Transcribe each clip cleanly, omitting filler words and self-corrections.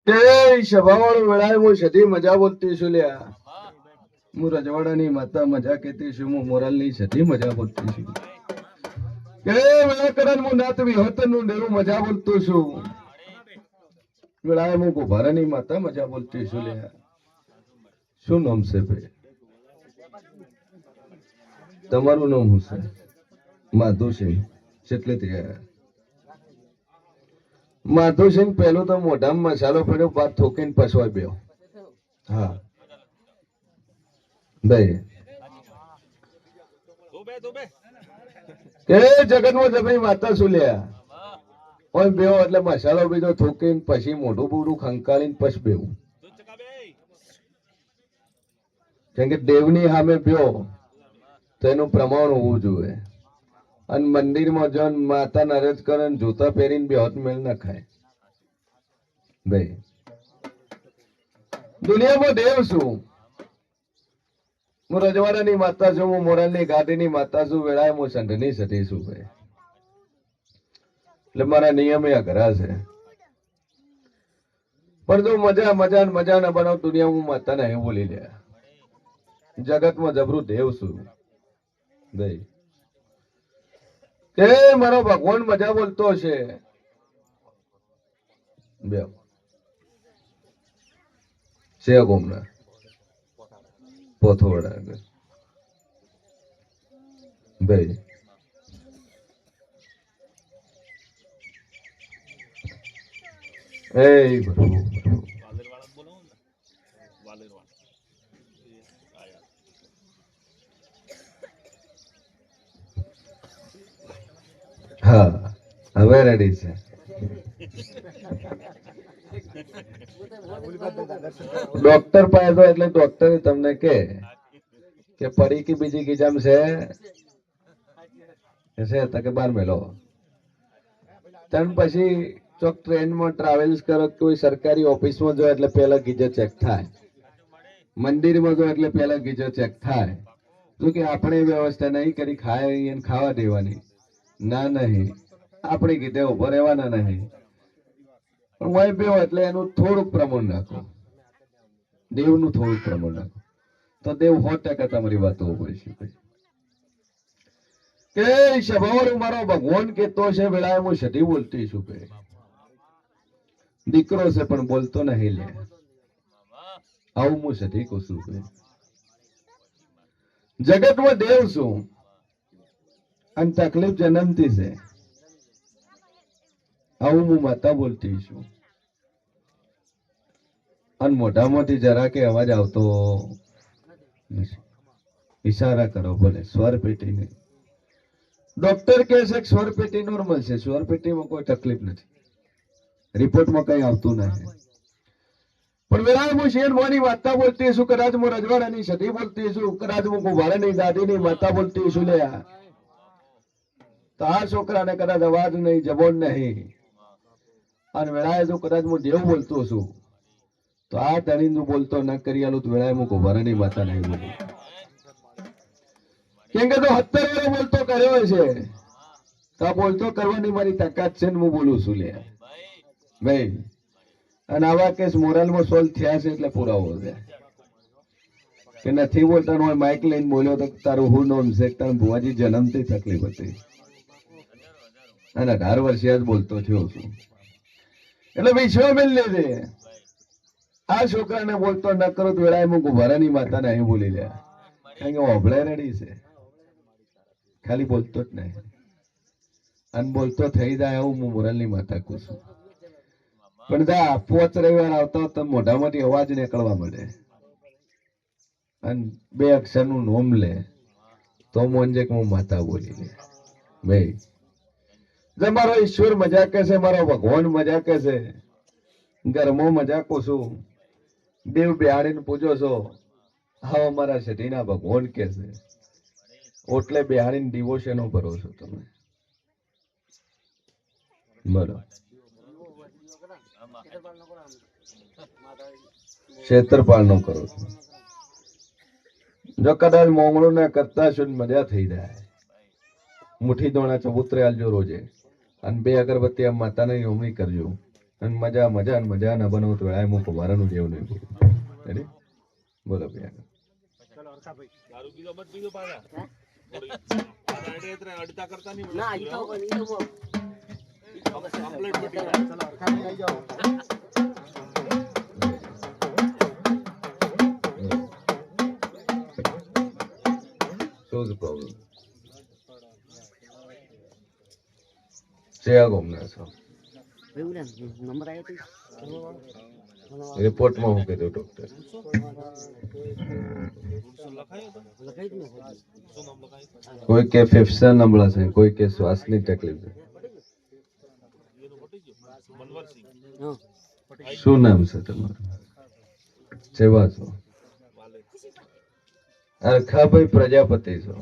કે સભાવાળું વેળાએ હું સધી મજા બોલતી છું લ્યા. હું રજવાડાની માતા મજા કહેતી છું, હું મોરાલની સધી મજા બોલતી છું. કે વેળાકરણ હું નાત વિહોતરનું ડેરું મજા બોલતું છું. વેળાએ હું ગોભારાની માતા મજા બોલતી છું લ્યા. શું નામ છે ભાઈ? તમારું નામ શું છે? માધુસિંહ. કેટલેથી આવ્યા? માધુસિંહ પેલું તો મોઢામાં મસાલો પડ્યો, બાદ થોકીને પસવાય બેહો. હા ભાઈ કે જગતમાં જબરી માતા શું લ્યા. ઓય બેહો એટલે મસાલો બીજો થોકીને પછી મોઢું બોડું ખંકાળીને પછી બેહું. કેમ કે દેવની સામે બેહો તો એનું પ્રમાણ હોવું જોઈએ. અને મંદિરમાં જન માતા નરજ કરે જૂતા પહેરીને બેહોત મેળ ના ખાય ભાઈ. દુનિયામાં દેવ છું. હું રજવાડાની માતા છું, હું મોરાલની ગાડીની માતા છું, વેળાએ હું સંઢની સતી છું ભાઈ. એટલે મારા નિયમે અઘરા છે. પણ જો મજા ના બનાવ દુનિયા હું માતા નહીં બોલી લે. જગતમાં જબરું દેવ છું ભાઈ. કે મારો ભગવાન મજા બોલતો હશે. બે છે ગોમના પોથોડા ભાઈ. એ હા હવે રેડી છે. ડોક્ટર પાસે એટલે ડોક્ટર તમને કે પડી કે બીજી ગીજામ છે કે બાર મેલો. ત્યાર પછી ચોક ટ્રેનમાં ટ્રાવેલ્સ કરો, કોઈ સરકારી ઓફિસમાં જો એટલે પેલા ગીજર ચેક થાય, મંદિરમાં જો એટલે પેલા ગીજર ચેક થાય. તો કે આપણે વ્યવસ્થા નહીં કરી ખાય ખાવા દેવાની ના નહીં, આપણે કીધે ઉભો રહેવાના નહીં. પણ વય બેવો એટલે એનું થોડુંક પ્રમાણ નાખો, દેવનું થોડુંક પ્રમાણ નાખો તો દેવ 100% તમારી વાતો પડશે. કે સભાવાળું મારો ભગવાન કેતો છે વેળાએ હું સધી બોલતી છું કે દીકરો છે પણ બોલતો નહીં લે. આવું હું સધી કહું છું કે જગતમાં દેવ છું અને તકલીફ જન્મતી છે. આવું હું માતા બોલતી છું. અને મોઢામાંથી જરા કે અવાજ આવતો ઈશારા કરો ભલે સ્વર પેટીને. ડોક્ટર કહે છે કે સ્વર પેટી નોર્મલ છે, સ્વર પેટીમાં કોઈ તકલીફ નથી, રિપોર્ટમાં કઈ આવતું નથી. પણ વેળાએ હું શેર મોની માતા બોલતી છું, કદાચ હું રજવાડાની સતી બોલતી છું, કદાચ હું ગોભારાની દાદીની માતા બોલતી છું લ્યા. તો આ છોકરાને કદાચ અવાજ નહીં, જબોન નહીં. અને વેળાએ જો કદાચ હું દેવ બોલતો છું તો આ ધણીનું બોલતો ન કરી આલું તો વેળાએ હું ગોભારાની માતા નહીં બોલું. કેમ કે તો 70 વર્ષ બોલતો કર્યો છે તો આ બોલતો કરવાની મારી તાકાત છે ને હું બોલું છું લે ભાઈ. અને આવા કેસ મોરાલમાં સોલ્વ થયા છે એટલે પુરાવો છે કે નથી બોલતા હોય માઇક લઈને બોલ્યો તો તારું હું નોમ છે, તારું ભુવાજી જન્મથી તકલીફ હતી અને 18 વર્ષે જ બોલતો થયો છું. એટલે વિશ્વ મેલ લે આ છોકરાને બોલતો ન કરો તો વેળાએ હું ગોભારાની માતા નહીં બોલી લે. કારણ કે ઓભળે રેડી છે, ખાલી બોલતો જ નહીં. અને બોલતો થઈ જાય એવું હું મોરાલની માતા કહું છું. પણ જા 5 રવિવાર આવતા તો મોઢામાંથી અવાજ નીકળવા મળે અને 2 અક્ષરનું નોમ લે તો મોંજે કે હું માતા બોલી લે ભાઈ. જે મારો ઈશ્વર મજા કે છે, મારો ભગવાન મજા કે છે, ઘરમાં મજા કહું છું, દેવ બિહાડીને પૂજો છો. હા અમારા સતીના ભગવાન કે છે ઓટલે બિહાડીને ડિવોશનો ભરો છો તમે બરો. છેતરપાળ નો કરો છો. જો કદાચ મોંગળું ના કરતા છો મજા થઈ જાય. મુઠ્ઠી દોણા ચબૂતરે આલજો રોજે અને 2 અગરબત્તી આ માતાની હોમણી કરજો. અને મજા મજા ને મજા ના બનાવું તો વેળાએ હું કુંભારાનું જેવું નહીં બોલું. રેડી? બોલો ભાઈ આગળ. શું છે પ્રોબ્લેમ? શેયા ગમના છો? રિપોર્ટમાં હું કીધું ડોક્ટર? કોઈ કે ફેફસા નબળા છે, કોઈ કે શ્વાસની તકલીફ છે. શું નામ છે તમારું? સેવા છો? અરખાભાઈ પ્રજાપતિ છો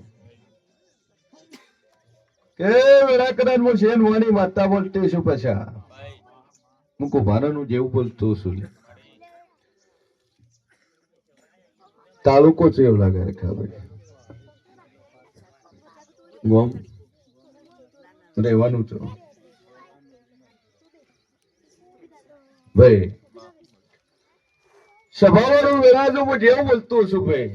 કે વેળાકરણ હું શેન વાણી માતા બોલતી છું પછા હું કુંભારાનું જેવું બોલતો છું. તાલુકો છે એવું લાગે અરખાભાઈ? ગોમ રહેવાનું છો ભાઈ? સભાવાળું વેળાજો હું જેવું બોલતો છું ભાઈ,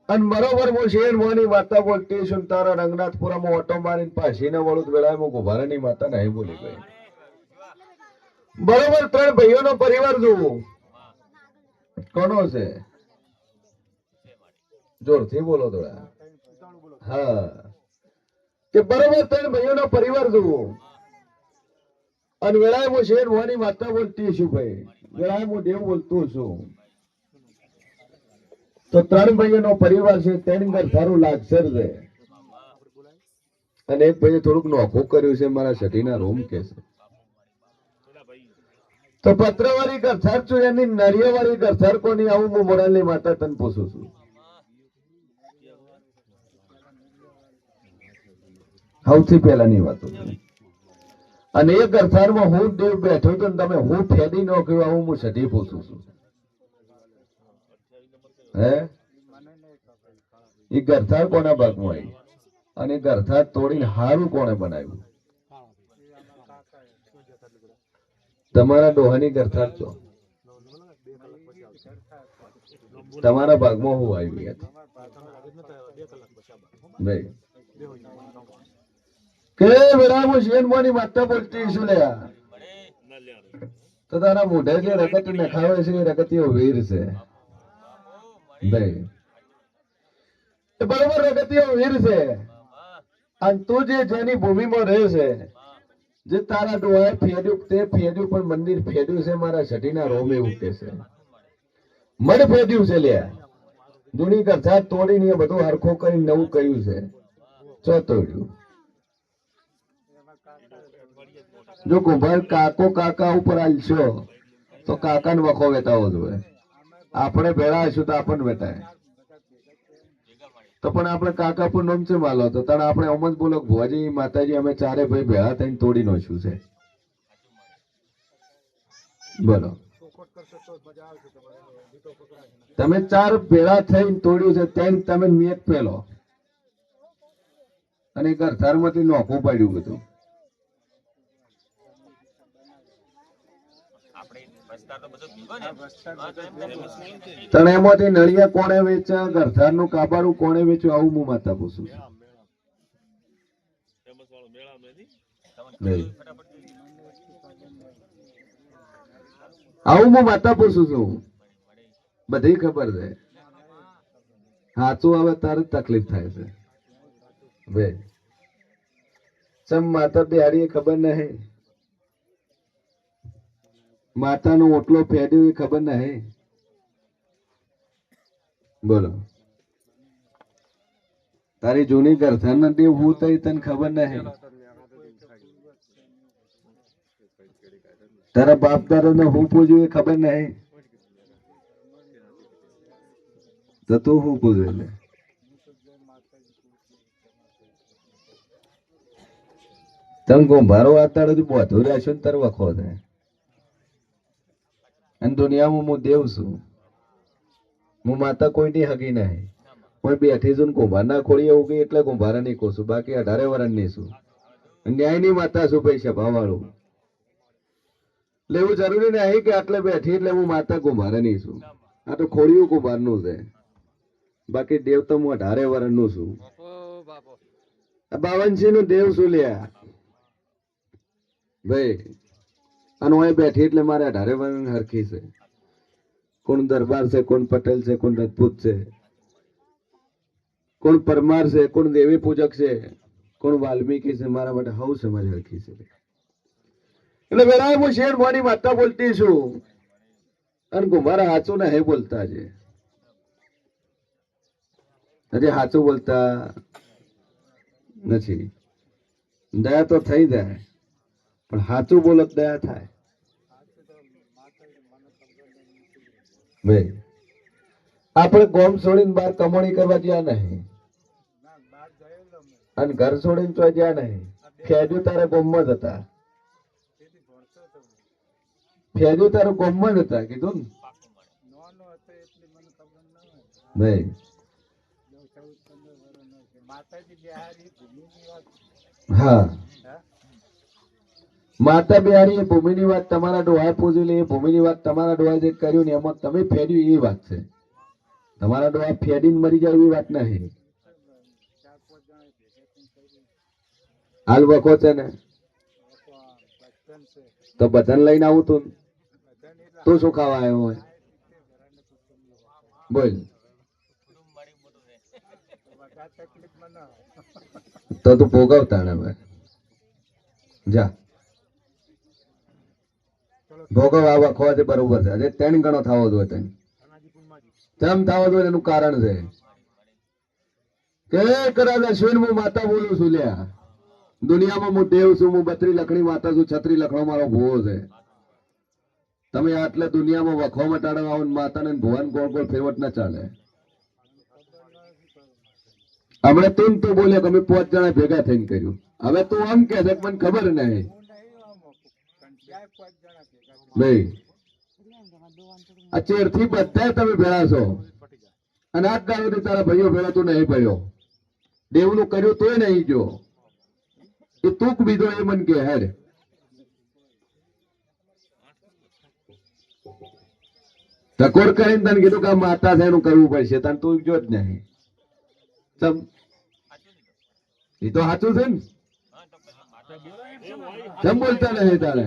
અને બરોબર હું શેર મોની માતા બોલતી છું. તારા રંગનાથપુરામાં ઓટો મારીને પાછી ના વળું વેળાએ હું કુંભારાની માતા નહીં બોલી ભાઈ. બરોબર 3 ભાઈઓનો પરિવાર જોવું કોનો છે? જોરથી બોલો થોડા. હા, કે બરોબર 3 ભાઈઓનો પરિવાર જોવું, અને વેળાએ હું શેર મોની માતા બોલતી છું ભાઈ. વેળાએ હું દેવ બોલતો છું. તો 3 ભાઈઓનો પરિવાર છે, 3 ઘર સારું લાગશે છે, અને એક ભાઈએ થોડુંક નોખું કર્યું છે, મારા સઢીના રૂમ કે છે. તો પત્રવાળી ગરથાર છું, એની નરિયાવાળી ગરથાર કોની આવું હું મોરાલની માતા તને પૂછું છું. સૌથી પહેલાની વાતો. અને એ ગરથારમાં હું દેવ બેઠો તો તમે હું ફેદી નાખ્યું આવું હું સઢી પૂછું છું. હે, એ ગરથાર કોના ભાગમાં આવી, અને ગરથાર તોડીને હારું કોણે બનાવ્યું? તમારા ડોહાની ગરથાર છો, તમારા ભાગમાં હું આવી હતી ભાઈ? કે વેળામાં શેનમાંની માતા બોલતી છું લ્યા, તો તારા મોઢે જે રગત નખાવે છે એ રગતીઓ વીર છે ભાઈ. બરોબર, રગતીઓ વીર છે, અને તું જે જેની ભૂમિમાં રહે છે, જે તારા ડોહાએ ફેર્યું તે ફેર્યું, પણ મંદિર ફેર્યું છે મારા સઢીના રોમ એવું કે છે. મન ફેર્યું છે લ્યા, જૂની ગરથાર તોડીને એ બધું હરખું કરી નવું કર્યું છે. ચો તોડ્યું? જો કુંભાર કાકો કાકા ઉપર આલશો તો કાકાને વખો વેતાવો જોઈએ. આપણે ભેળા હશું તો આપણને વેતાય, તો પણ આપણે કાકા પર નોમ છે માલો તો તારે આપણે અમ જ બોલો ભુવાજી માતાજી અમે 4 ભાઈ ભેળા થઈને તોડી નાખ્યું છે. બોલો, તમે 4 ભેળા થઈને તોડ્યું છે, તેમ તમે મેક પેલો અને ગરથાર માંથી નોખું પાડ્યું બધું. તને એમાંથી નળિયા કોણે વેચ્યા, ગરથાર નું કાબારું કોણે વેચ્યું, આવું હું માતા પૂછું છું. આવું હું માતા પૂછું છું. બધી ખબર છે, સાચું આવે તારે તકલીફ થાય છે ભાઈ. સમ માતા બિહારી ખબર નહીં, માતાનો ઓટલો ફેડ્યો એ ખબર નહીં. બોલો, તારી જૂની ગરથાર ના દેવ હું તઈ તને ખબર નહીં. તારા બાપ દાદા ને હું પૂજ્યું એ ખબર નહીં, તો તું હું પૂજે લે? તમે કુંભારો આતાડે બોધું રહેશો ને તાર વખો થાય. અને દુનિયામાં હું દેવ છું, હું માતા કોઈની હગી નહીં. કોઈ બેઠી છું કુંભાર ના ખોડી એવું કે એટલે કુંભારા નહીં કહું છું, બાકી 18 વર્ષ ની છું. ન્યાયની માતા છું ભાઈ, સભા વાળું. એટલે એવું જરૂરી નહીં કે આટલે બેઠી એટલે હું માતા કુંભારની છું. આ તો ખોડિયું કુંભારનું છે. બાકી દેવ તો હું 18 વર્ષનું છું. આ 52 નું દેવ શું લ્યા ભાઈ. અને હું અહીં બેઠી એટલે મારે 18 વર્ષની હરખી છે. કોણ દરબાર છે, કોણ પટેલ છે, કોણ રાજપૂત છે, કોણ પરમાર છે, કોણ દેવી પૂજક છે, કોણ વાલ્મીકી છે, મારા માટે હવ સમાજ હરખી છે. એટલે વેરાય હું શેર મોની માતા બોલતી છું અને કુંભારા હાચું ને હે બોલતા છે. હજી હાચું બોલતા નથી. દયા તો થઈ જાય પણ હાચું બોલો તો દયા થાય ભાઈ. આપણે ગોમ છોડીને બહાર કમાણી કરવા જ્યાં નહીં અને ઘર છોડીને તો જ્યાં નહીં. ફેજુ તારા ગોમમાં જ હતા. ફેજુ તારા ગોમમાં જ હતા કીધું ને ભાઈ. હા, માતા બિહારી એ ભૂમિની વાત તમારા ડોહાએ પૂછી લે. ભૂમિની વાત તમારા ડોહાએ જે કર્યું ને એમાં તમે ફેર્યું એ વાત છે. તમારા ડોહા ફેડીને મરી જાય એવી વાત નહીં. હાલ વખો છે ને તો બધાને લઈને આવું તું. તું શું ખાવા આવ્યો હોય બોલ. તો તું ભોગવતા ને ભાઈ જા ભોગવ. આ વખો છે બરોબર છે. આજે 3 ગણો થવો જોઈએ. તને તેમ થવો જોઈએ એનું કારણ છે કે કદાચ અશ્વિન હું માતા બોલું છું લ્યા. દુનિયામાં હું દેવ છું, હું 32 લખણી માતા છું, 36 લખણો મારો ભૂવો છે. તમે આટલે દુનિયામાં વખો મટાડવા આવો માતાને ભુવન ગોળ ગોળ ફેરવટ ના ચાલે. હમણાં તું તો બોલ્યો કે અમે 5 જણા ભેગા થઈને કર્યું. હવે તું આમ કે છે મને ખબર નહીં ભાઈ. આ ચેરથી બધા તમે ભેળા છો અને આજ દાડોથી તારા ભાઈઓ ભેળા તું નહીં પડ્યો. દેવનું કર્યું તોય નહીં જો એ તું બીજો એ મન કે હેડ. ટકોર કરીને તને કીધું કે માતા છે એનું કરવું પડશે. તને તું જો જ નહીં. એ તો સાચું છે ને. કેમ બોલતા નહીં તારે?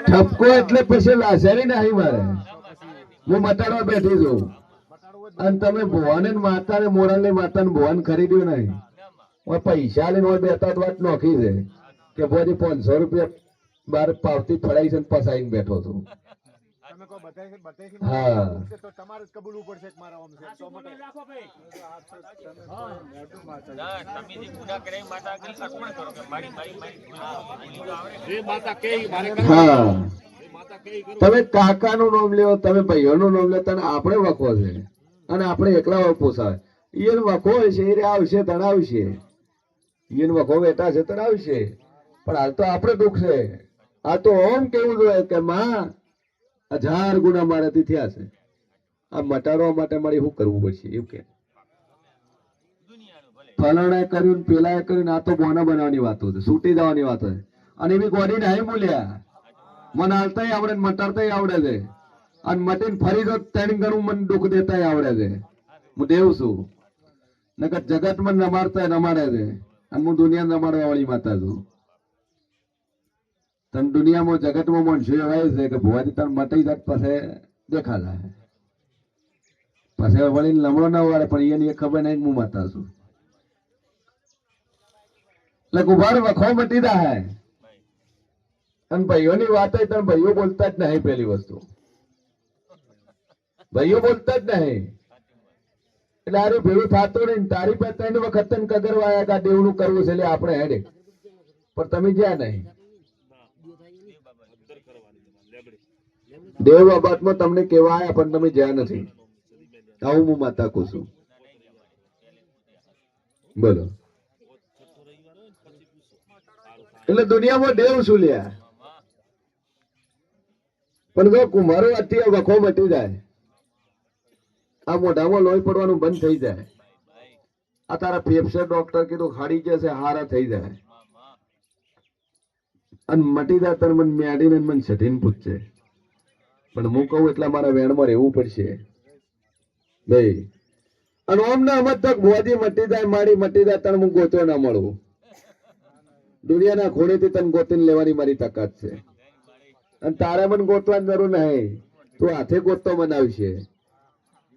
ઠપકો એટલે પછી લાચારી નહીં મારે. હું મટાડવા બેઠી છું અને તમે ભુવાને માતા ને મોરાલ ની માતા ને ભુવાન ખરીદ્યું નહીં. પૈસા લઈને 2-3 વાત નોખી છે કે ભાઈ 500 રૂપિયા બાર પાવતી ફળાઈ છે પસાઈને બેઠો છું. હા તમે કાકા નું નામ લ્યો, તમે ભાઈઓ નું નામ લ્યો. તને આપણે વખો છે અને આપણે એકલા પોસાય. ઈયન વખો છે એ આવશે તને આવશે. ઈયન વખો બેઠા છે તને આવશે. પણ હાલ તો આપણે દુઃખ છે. આ તો ઓમ કેવું જોઈએ કે માં 1000 ગુના મારાથી થયા છે. આ મટાડવા માટે મારે શું કરવું પડશે એવું કે ફલાણા કર્યું પેલા કર્યું. આ તો બોના બનાવવાની વાતો છે, છૂટી જવાની વાતો છે. અને એવી ગોડી નહીં બોલ્યા. મને હાલતા આવડે મટાડતા આવડે છે અને મટીને ફરી તો 3 ગણું મને દુઃખ દેતા આવડે છે. હું દેવ છું નકર જગત મને રમાડતા રમાડે છે અને હું દુનિયા રમાડવા વાળી માતા છું. તને દુનિયામાં જગતમાં મનસુ એવાય છે કે ભુવાજી તને મટી જાત પછી દેખાલા પછી વળી લમણો ના વાળે. પણ એની ખબર નહીં હું માતા છું. એટલે કુભાર વખો મટી જાય અને ભાઈઓની વાત તને ભાઈઓ બોલતા જ નહીં. પેલી વસ્તુ ભાઈઓ બોલતા જ નહીં. એટલે આરું ભેળું થતું નહીં. તારી પાસે 3 વખત તને કગરવાયા કે દેવનું કરવું છે એટલે આપણે હેડે. પણ તમે જ્યાં નહીં. દેવ બાબતમાં તમને કેવા આવ્યા પણ તમે જ્યાં નથી. આવું હું માતા કહું છું. બોલો. એટલે દુનિયામાં દેવ શું લ્યા. પણ જો કુંભારો અત્યારે વખો મટી જાય, આ મોઢામાં લોહી પડવાનું બંધ થઈ જાય. આ તારા ફેફસા ડોક્ટર કીધું ખાડી જશે હારા થઈ જાય. અને મટી જા તને મને મેડીને મને છઠીને પૂછશે, પણ હું કહું એટલે મારા વેણમાં રહેવું પડશે ભાઈ. અને ઓમ ના અમત તક ભુવાજી મટી જાય મારી મટી જાય તને હું ગોતો ના મળું. દુનિયાના ખૂણેથી તને ગોતીને લેવાની મારી તાકાત છે. અને તારે મને ગોતવાની જરૂર નહીં, તું હાથે ગોતતો મને આવશે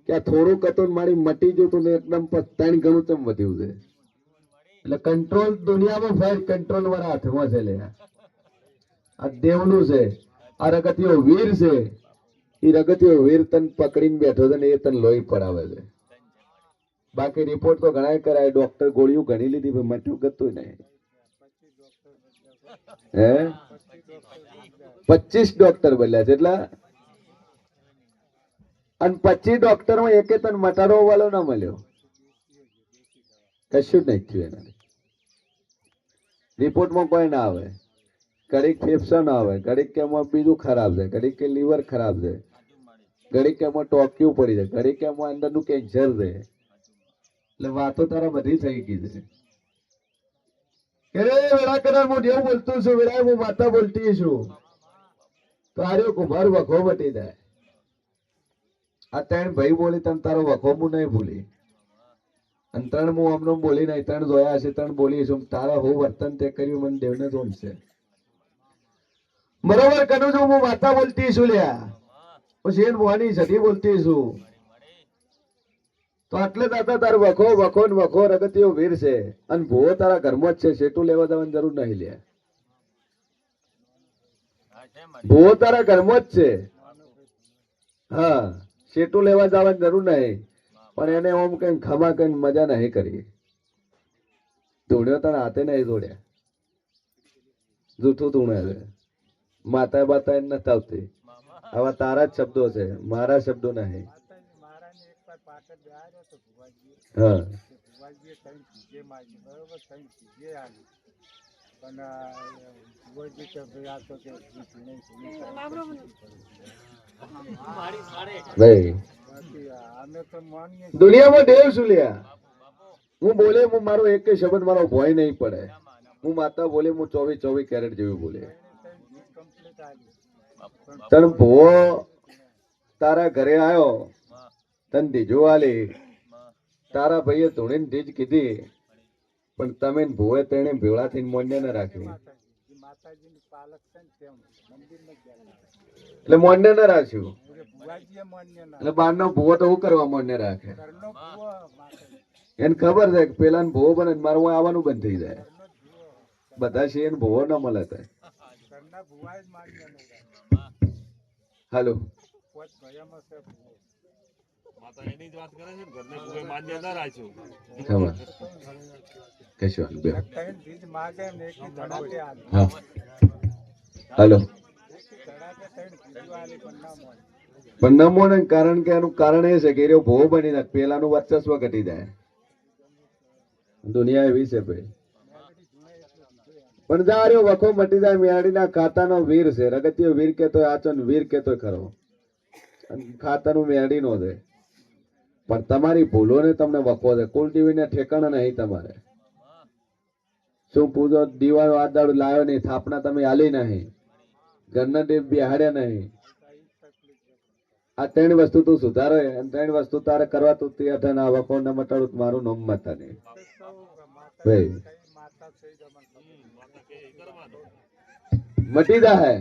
કે આ થોડુંક હતું ને મારી મટી ગયું તું ને એકદમ 3 ગણું તેમ વધ્યું છે. એટલે કંટ્રોલ દુનિયામાં ફાઈલ કંટ્રોલ વાળા હાથમાં છે લે. આ દેવનું છે, આ રગતિયો વીર છે. એ રગતિયો વીર તને પકડીને બેઠો છે ને એ તને લોહી પડાવે છે. બાકી રિપોર્ટ તો ઘણા કરાય, ડોક્ટર ગોળીઓ ઘણી લીધી પણ મટ્યું ગતું નહીં. હે 25 ડોક્ટર બદલ્યા છે એટલા, અને 25 ડોક્ટર માં એકે તને મટાડવા વાળો ના મળ્યો. કશું જ નહીં થયું એના રિપોર્ટમાં કોઈ ના આવે. ઘડીક ફેફસા ના આવે, ઘડીક કે એમાં બીજું ખરાબ છે, ઘડીક કે લીવર ખરાબ છે, ઘડીક કે એમાં ટોક્યું પડી જાય, ઘડીક કે એમાં અંદરનું કેન્સર છે. એટલે વાતો તારા બધી થઈ ગઈ છે. કે રે વેળા કરાર હું જેવું બોલતું છું, વેળા હું માતા બોલતી છું, તો આર્યો કુંભાર વખો મટી જાય. આ 3 ભાઈ બોલી તને તારો વખો હું નહીં ભૂલી, અને 3 હું અમને બોલી નહીં, 3 જોયા હશે, 3 બોલી છું. તારા હું વર્તન તે કર્યું મને દેવને જોમશે. બરોબર કરું છું, હું માતા બોલતી છું લ્યા, હું શેર ભવાની સધી બોલતી છું. તો આટલે દાદા તાર વખો વખો ને વખો રગતિયો વીર છે, અને ભૂવો તારા ઘરમાં જ છે, શેટું લેવા જવાની જરૂર નહીં લે. ભૂવો તારા ઘરમાં જ છે, હા, શેટું લેવા જવાની જરૂર નહીં. પણ એને ઓમ કઈ ખમા કઈ મજા નહીં કરી. ધૂણ્યો તને હાથે નહીં જોડ્યા, જૂઠું ધૂણે છે. માતા બાતા એને નથી આવતી. આવા તારા જ શબ્દો છે, મારા શબ્દો નહીં. હા ભાઈ દુનિયામાં દેવ શું લ્યા. હું બોલે હું મારો એક શબ્દ મારો ભોય નહીં પડે. હું માતા બોલે હું 24 કેરેટ જેવી બોલે. તને ભૂવો તારા ઘરે આવ્યો, તને દીજો આલી, તારા ભાઈએ ધૂણીને દીજ કીધી, પણ તમે ભૂવે તેને ભેળા થઈને મોન્ય ના રાખી. એટલે મોન્ય ના રાખ્યું. એટલે બાર નો ભૂવો તો હું કરવા મોન્ય રાખે. એને ખબર છે કે પેલા ભૂવો બને મારું આવવાનું બંધ થઈ જાય. બધા છે એને ભૂવો ના મળે. હાલો હાલો પણ ન મોને. કારણ કે એનું કારણ એ છે કે એ ભૂવો બની નાખ, પેલાનું વર્ચસ્વ ઘટી જાય. દુનિયા એવી છે ભાઈ. પણ જા રહ્યો વખો મટી જાય, મેળીના ખાતાનો વીર છે. રગતિયો વીર કેતો આચો ને વીર કેતો ખરો, ખાતાનું મેળી નો છે. પણ તમારી ભૂલો ને તમને વખો છે. કુલદેવી ને ઠેકાણા નહીં તમારે. શું પૂજો દીવાળો આ દાડો લાવ્યો નહીં, થાપણા તમે આલી નહીં, ઘરના દેવ બિહાડ્યા નહીં. આ 3 વસ્તુ તું સુધારો, અને 3 વસ્તુ તારે કરવા તું તે ના વખો ને મટાડું મારું નામ મતા નહીં ભાઈ. મટી જાય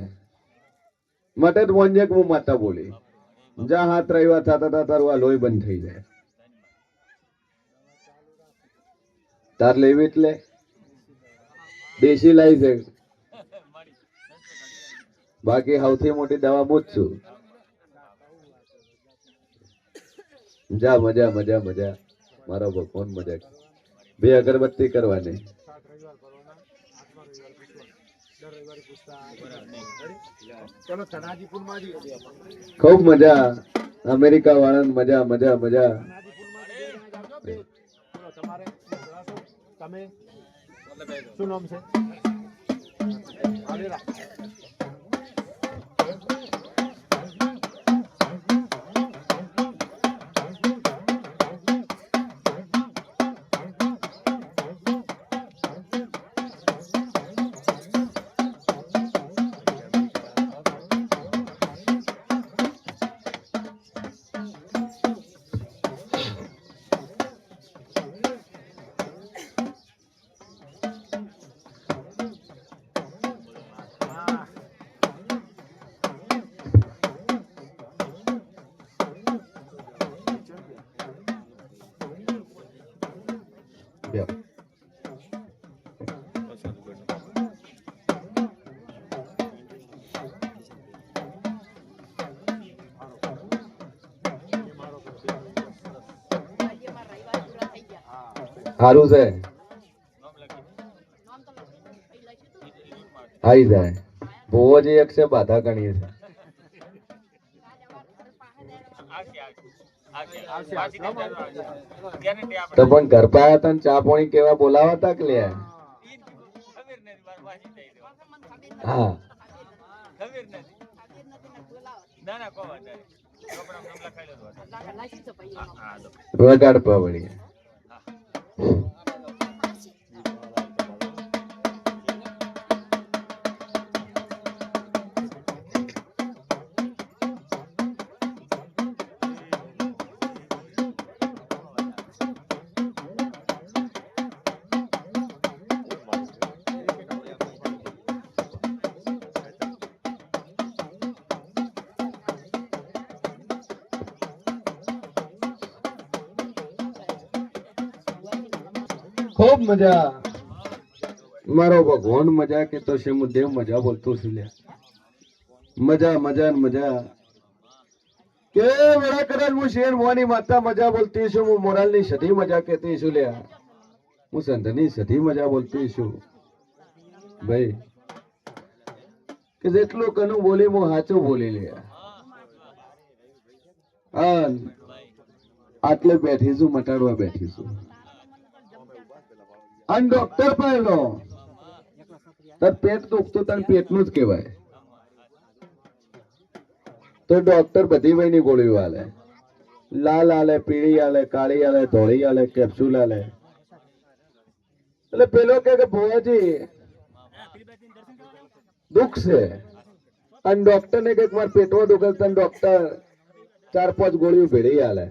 મટે તો મોંજે હું માતા બોલી. જા હાથ રવિવાર થતા તારું આ લોહી બંધ થઈ જાય. તાર લેવી એટલે દેશી લાવી છે, બાકી સૌથી મોટી દવા હું જ છું. જા મજા મજા મજા, મારો ભગવાન મજા. 2 અગરબત્તી કરવાની. ખૂબ મજા. અમેરિકા વાળા મજા મજા મજા. શું નામ છે? સારું છે આવી જાય ભૂવો જે એક છે બાધા ગણીએ છે તો પણ ઘર પાયા હતા ને ચા પાણી કેવા બોલાવા હતા કે લે હા વગાડપા વળી ખૂબ મજા મારો ભગવાન મજા કેતો છે હું દેવ મજા બોલતો છું લે મજા મજા ને મજા કે વેળા કદાચ હું શેર મોની માતા મજા બોલતી છું હું મોરાલની સધી મજા કહેતી છું લે હું સંતની સધી મજા બોલતી છું ભાઈ કે જેટલું કનું બોલી હું સાચું બોલી લે હા આટલે બેઠી છું મટાડવા બેઠી છું અને ડોક્ટર પહેલો તાર પેટ દુખતું તને પેટનું જ કહેવાય તો ડોક્ટર બધી વયની ગોળીઓ આલે લાલ આલે પીળી આલે કાળી આલે ધોળી આલે કેપ્સ્યુલ આલે એટલે પેલો કે ભુવાજી દુઃખ છે અને ડોક્ટર ને કે મારા પેટમાં દુખે તને ડોક્ટર 4-5 ગોળીઓ ભેળી આલે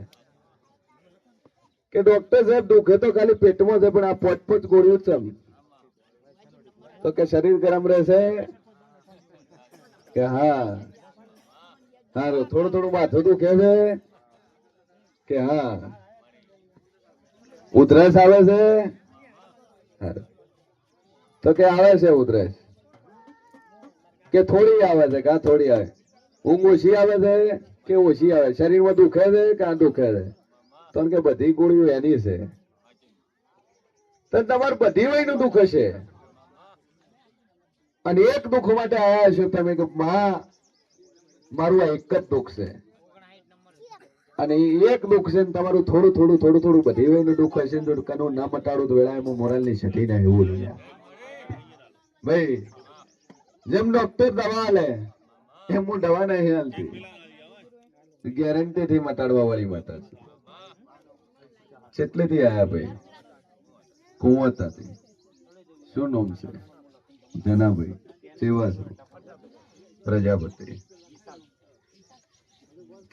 કે ડોક્ટર સાહેબ દુખે તો ખાલી પેટમાં છે પણ આ 5-5 ગોળીઓ ચમ તો કે શરીર ગરમ રહેશે કે હા સારું થોડું થોડું માથું દુખે છે કે હા ઉધરસ આવે છે સારું તો કે આવે છે ઉધરસ કે થોડી આવે છે કે થોડી આવે ઊંઘ ઓછી આવે છે કે ઓછી આવે શરીરમાં દુખે છે કે આ દુખે છે તો કે બધી ગોળીઓ એની છે તો તમારે બધી વયનું દુઃખ હશે અને એક દુઃખ માટે આયા છો તમે કે મારું આ એક જ દુઃખ છે અને એક દુઃખ છે ને તમારું થોડું થોડું થોડું થોડું બધી વયનું દુઃખ હશે ને તો કનું ના મટાડું તો વેળા એમાં મોરાલની સઠી ના એવું લે ભાઈ જેમ ડોક્ટર દવા લે એમ હું દવા નહીં હાલતી ગેરંટી થી મટાડવા વાળી માતા છે કેટલેથી આયા ભાઈ કુંવરથી શું નામ છે જનાભાઈ સેવા છે પ્રજાપતિ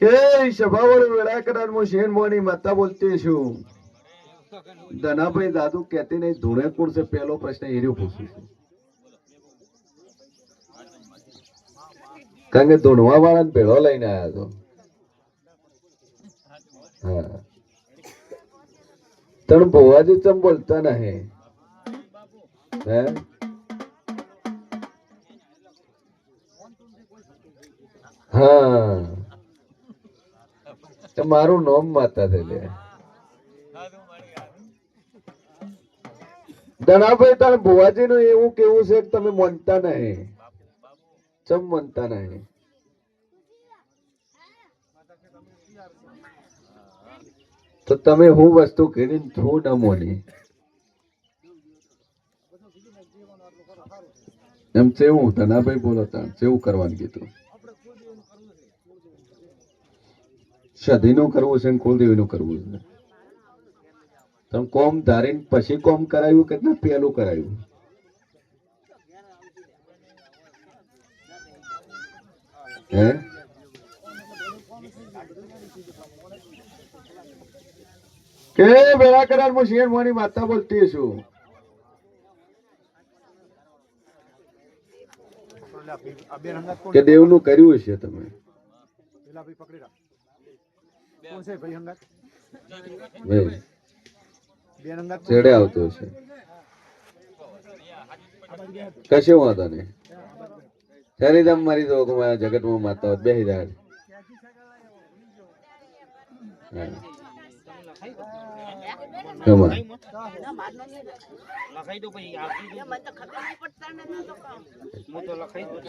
કે સભાવાળું વેળા કરાર હું શેન મોની માતા બોલતી છું ધનાભાઈ દાદુ કહેતી નહીં ધૂળેપુર છે પહેલો પ્રશ્ન એર્યો પૂછું છું કારણ કે ધૂણવા વાળાને ભેળો લઈને આવ્યા હતો હા તણ ભુવાજી ચમ બોલતા નહીં હે હા તો મારું નામ માતા થઈ લે ધનાભાઈ તાર ભુવાજી નું એવું કેવું છે કે તમે માનતા નહીં ચમ માનતા નહીં તો તમે હું વસ્તુ કીધી છું ન મોની એમ કેવું ધનાભાઈ બોલો તા કેવું કરવાનું કીધું સધીનું કરવું છે ને કુલદેવીનું કરવું છે તમે કોમ ધારીને પછી કોમ કરાયું કે પેલું કરાયું હે કે બેડા કરાર હું શેર મોની માતા બોલતી છું કે દેવનું કર્યું છે તમે ચેડે આવતો છે કશે વાંધો નહીં ત્યારે તમે મારી દો કે મારા જગતમાં માતા હોત બેસી જાય તમાર લખાઈ દો પછી આપી દો. હું તો લખાઈ દઉં.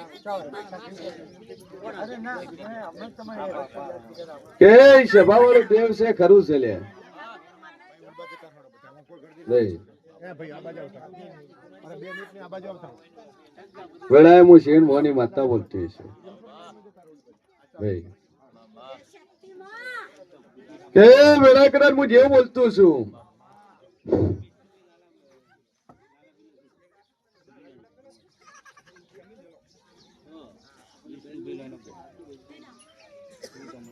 અરે ના હમણાં તમારે કે સભાવાળો દેવ છે ખરું છે લે નહીં ભાઈ આ બાજુ આવતા. અરે 2 મિનિટ ની આ બાજુ આવતા. વેળાએ હું શેણ મોની માતા બોલતી છે ભાઈ કે વેળા કદાચ હું જેવું બોલતું છું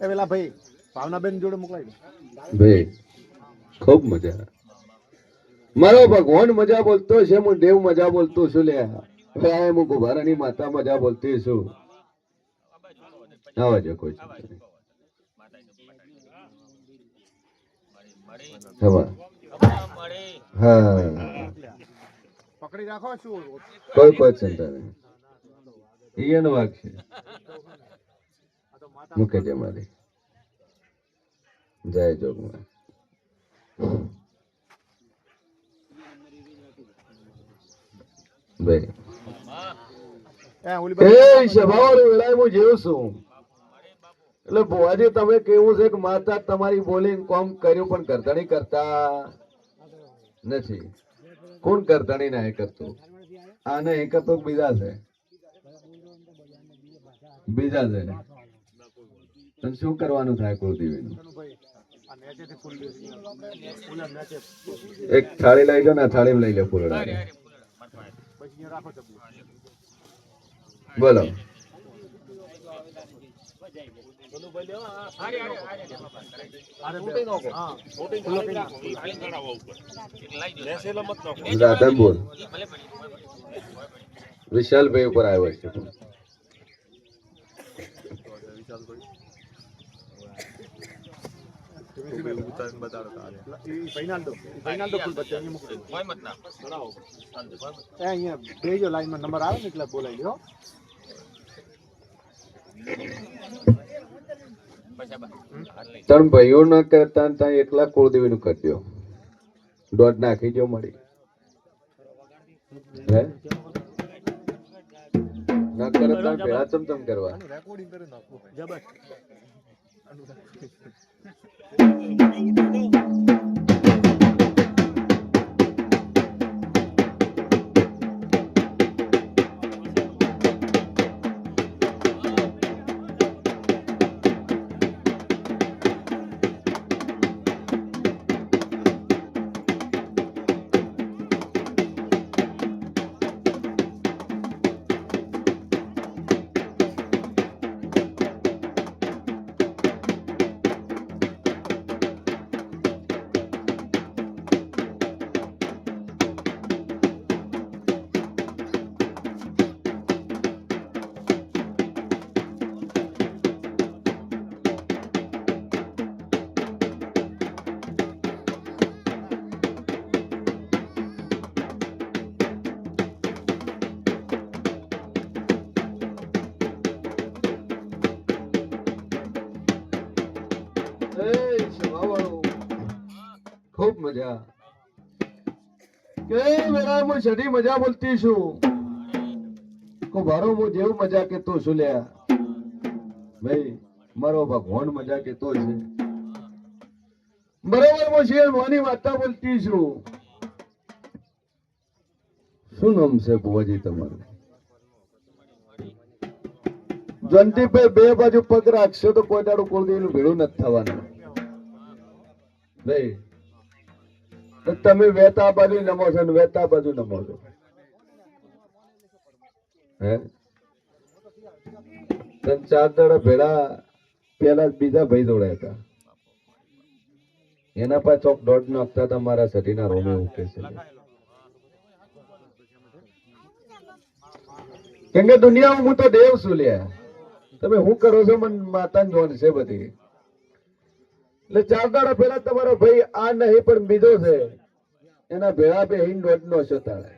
એ પેલા ભાઈ ભાવનાબેન જોડે મોકલાઈ દો. ભાઈ ખૂબ મજા મારો ભગવાન મજા બોલતો છે હું દેવ મજા બોલતો છું લે વેળાએ હું ગુભારાની માતા મજા બોલતી છું આવા જો કોઈ ચિંતા નહીં. ખબર હા પકડી રાખો શું કોઈ ચિંતા નહીં એનો વાગ છે મૂકે છે મારી જય જોગમાં ભાઈ ઓલી એ સભાવાળો વેળાએ હું જેવું છું એટલે ભુવાજી તમે કેવું છે કે માતા તમારી બોલીને કોમ કર્યું પણ કરધણી કરતા નથી કોણ કરધણી ના એ કરતું આ ને એ કરતો બીજા છે બીજા છે તો શું કરવાનું થાય કુળદેવીનું એક થાળી લઈ લો ને થાળી લઈ લો ફૂલડા બોલો રાધન બોલ વિશાલભાઈ ઉપર આવ્યો છે અહીંયા લાઈનમાં નંબર આવે ને એટલે બોલાવી લ્યો. ત્રણ ભાઈઓ ના કરતા ત્યાં એકલા કુળદેવી નું કરજો દોઢ નાખી જો મળી હે ના કરતા ભેળા ચમચમ કરવા રેકોર્ડિંગ કરી નાખો. જબર. ખૂબ મજા કે વેળા હું સડી મજા બોલતી છું કો ભારો હું જેવું મજા કેતો છું લ્યા ભાઈ મારો ભગવાન મજા કેતો છે બરોબર હું શેર મોની વાર્તા બોલતી છું શું નામ છે બુવાજી તમારું જંતીભાઈ બે બાજુ પગ રાખશો તો કોઈ દાડો કુળદેવીનું ભેળું નથી થવાનું ભાઈ તમે વેતા બાજુ નમો છો ને વેતા બાજુ નમો છો હે ત્રણ ચાર દાડા ભેળા પેલા બીજા ભાઈ દોડ્યા હતા એના પાસે ચોક દોઢ નાખતા હતા મારા સટીના રોમે ઉઠે છે કેમ કે દુનિયામાં હું તો દેવ છું લ્યા તમે શું કરો છો મને માતાને જોન છે બધી એટલે ચાર દાડા પહેલા તમારો ભાઈ આ નહીં પણ બીજો છે એના ભેળા બે હિંડ દોઢ નો છે તારે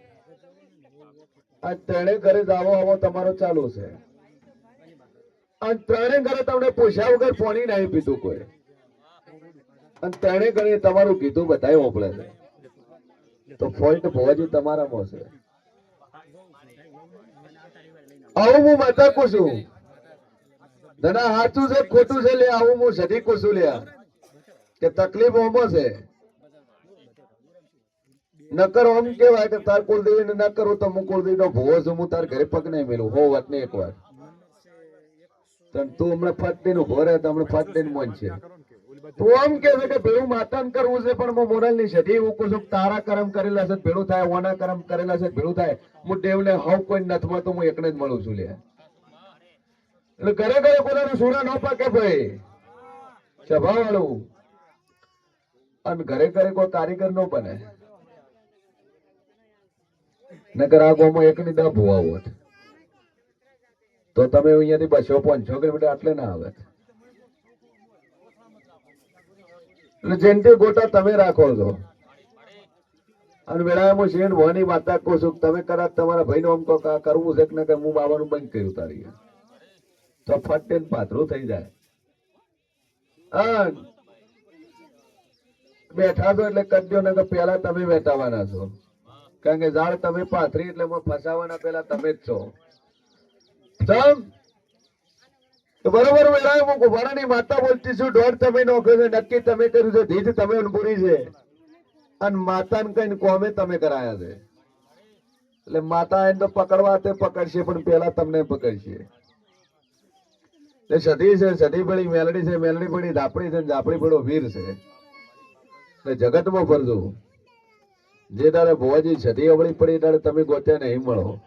આ ત્રણે ઘરે જાવો આવો તમારો ચાલુ છે આ ત્રણે ઘરે તમને પૂછ્યા વગર પાણી નહીં પીતું કોઈ અને તેણે ઘણી તમારું કીધું બધાય મોકલે છે, તો ફોલ્ટ ભોવાજી તમારામાં છે. આવું હું માતા કુશું દાદા, સાચું છે ખોટું છે લે, આવું હું સધી કુશું લ્યા કે તકલીફ ઓમો છે. નકર ઓમ કેવાય કે તાર કુલદેવી ને ન કરું તો હું કુલદેવી નો ભોવો છું, હું તાર ઘરે પગ નહીં મેલું હો વાત ને એક વાર. તું હમણાં ફાટતી નું ભોરે તો હમણાં ફાટતી નું મન છે. તું આમ કે છે કે ભેળું માતાન કરવું છે, પણ હું મોરલ ની સધી એવું કહું છું તારા કર્મ કરેલા છે ભેળું થાય, ઓના કર્મ કરેલા છે ભેળું થાય. હું દેવને હવ કોઈ નથી મળતો, હું એકને જ મળું છું લે. એટલે ઘરે ઘરે કોઈનું સુરા ન પાકે ભાઈ, સભા વાળું. અને ઘરે ઘરે કોઈ કારીગર નો બને, નકર આ ગામમાં એક ની 10 ભૂવા હોત તો તમે અહીંયાથી 200-500 કિલોમીટર આટલે ના આવે. એટલે જેનથી ગોટા તમે રાખો છો. અને વેળામાં શેઠ ભવાની માતા કહું છું, તમે કદાચ તમારા ભાઈ નું આમ કહો કે આ કરવું છે કે ના, હું બાવાનું બંધ કર્યું તારી તો ફટ પાથરું થઈ જાય. બેઠા છો એટલે કરજો ને, પેલા તમે વેટાવાના છો, કારણ કે ઝાડ તમે પાથરી એટલે ફસાવાના પેલા તમે જ છો. બરોબર વેળાએ હું કુંભારાની માતા બોલતી છું, દોઢ તમે નોખ્યો છે, નક્કી તમે કર્યું છે, ધીજ તમે પૂરી છે, અને માતાને કઈ કોમે તમે કરાયા છે. એટલે માતા એને તો પકડવા તે પકડશે, પણ પેલા તમને પકડશે. એટલે સધી છે, સધી પડી મેલડી છે, મેલડી પડી ઝાપડી છે, ઝાપડી પડો વીર છે. એટલે જગતમાં ફરજો, જે દાડે ભુવાજી સધી અવળી પડી દાડે તમે ગોત્યા નહીં મળો.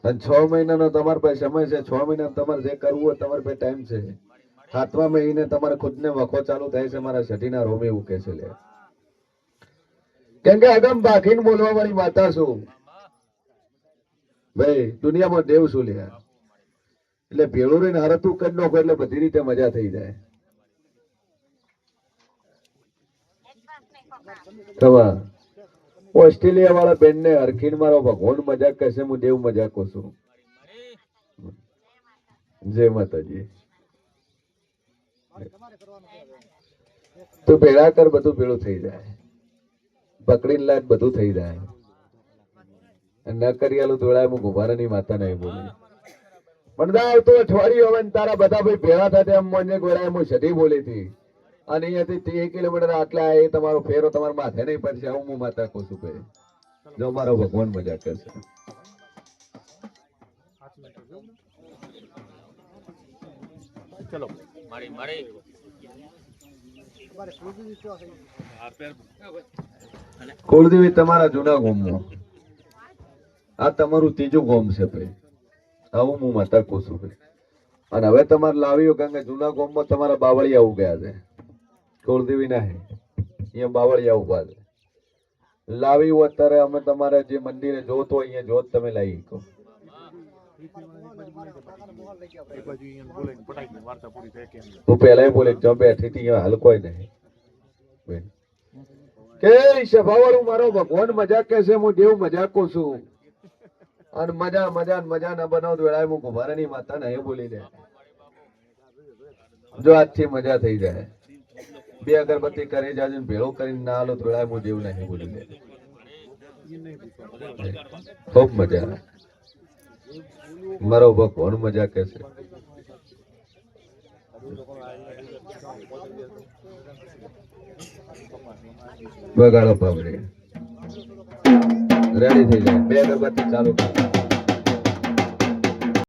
અને 6 મહિનાનો તમારા પાસે સમય છે, 6 મહિના તમારે જે કરવું હોય તમારે પાસે ટાઈમ છે. 7મા મહિને તમારે ખુદને વખો ચાલુ થાય છે, મારા સઢીના રોમે એવું કે છે લે. કેમ કે અગમ બાકીને બોલવા વાળી માતા છું ભાઈ, દુનિયામાં દેવ શું લે. એટલે ભેળું રહીને હરતું કરી નાખો એટલે બધી રીતે મજા થઈ જાય. ઓસ્ટ્રેલિયા વાળા બેન ને હરખીન મારો ભગવાન મજાક કરશે, હું દેવ મજાક છું. જય માતાજી. તું ભેળા કર, બધું ભેળું થઈ જાય. પકડીને લાય બધું થઈ જાય. ન કરી આલું તોડાય હું ગુભારાની માતા નહીં બોલી. પણ આવતું અઠવાડિયું હવે તારા બધા ભાઈ ભેળા થયા એમ મને ગોળાય હું સધી બોલી હતી. અને અહીંયાથી 30 કિલોમીટર આટલા એ તમારો ફેરો તમારા માથે નહીં પડશે, આવું હું માતા કહું છું ભાઈ. જો મારો ભગવાન મજા કરશે. ચલો કુળદેવી તમારા જૂના ગામમાં, આ તમારું 3જું ગામ છે ભાઈ, આવું હું માતા કહું છું ભાઈ. અને હવે તમારે લાવ્યો, કારણ કે જૂના ગામમાં તમારા બાવળિયા ઉગ્યા છે, કુળદેવી ના અહીંયા બાવળિયા ઉભા છે. લાવી અત્યારે અમે તમારે જે મંદિરે જોત હોય અહીંયા જોત તમે લાવી કહો. હું પેલા બોલે જો બેઠી હતી હાલ કોઈ નહીં કે સભાવાળું મારો ભગવાન મજાક કે છે, હું દેવ મજાક કહું છું. અને મજા મજા મજા ના બનાવ વેળાએ હું ગુભારાની માતા નહીં બોલી દે. જો આજથી મજા થઈ જાય, 2 અગરબત્તી કરી જાજો, ભેળો કરીને ના આલો તો વેળાએ હું દેવ નહીં બોલી દે. ખૂબ મજા, મારો ભગવાન મજા કે છે. બગાડો પાવડી રેડી થઈ જાય, 2 અગરબત્તી ચાલુ કરો.